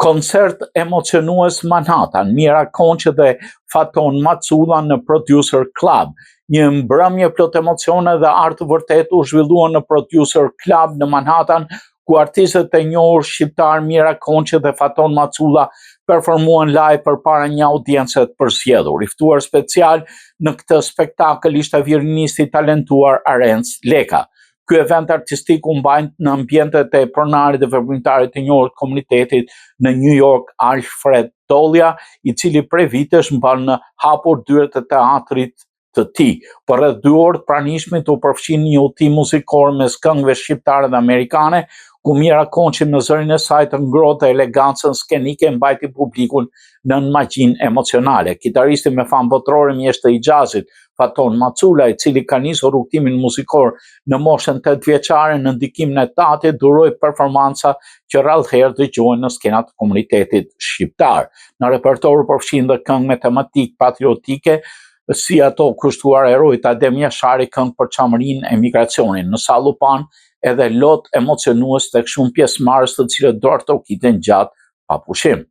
Koncert emocionues Manhattan, Mira Konqe dhe Faton Macula në Producer Club. Një mbrëmje plot emocione dhe art të vërtet u zhvillua në Producer Club në Manhattan, ku artistët e njohur shqiptar Mira Konqe dhe Faton Macula performuan live përpara një audiencë të përzgjedhur. I ftuar special në këtë spektakël ishte violinisti talentuar Arenc Leka. Ky event artistik u mbajt në ambientet e pronarit dhe veprimtarit të njohur të komunitetit në New York, Alfred Tolia, i cili prej vitesh mban në hapur dyert e teatrit të tij. Por rreth 2 orë të pranishmit u përfshin një udhtim muzikor mes këngëve shqiptare dhe amerikane, ku Mira Konqe në zërin e saj të ngrohtë dhe elegancën skenike mbajti publikun në magjinë emocionale. Kitaristi me famë botërore mjeshtër i jazzit, Faton Macula, i cili ka nisur rrugtimin muzikor në moshën 8 vjeçare në ndikimin e tatit, duroi performanca që rrallëherë dëgjohen në skenat të komunitetit shqiptar. Në repertor përfshin dhe këngë me tematikë patriotike, si ato kushtuar herojt Adem Jashari, këngë për çamërinë e migracionit. Në sallë u pan edhe lot emocionues tek shumë pjesëmarrës, të cilët dorë tokiten gjatë pa pushim.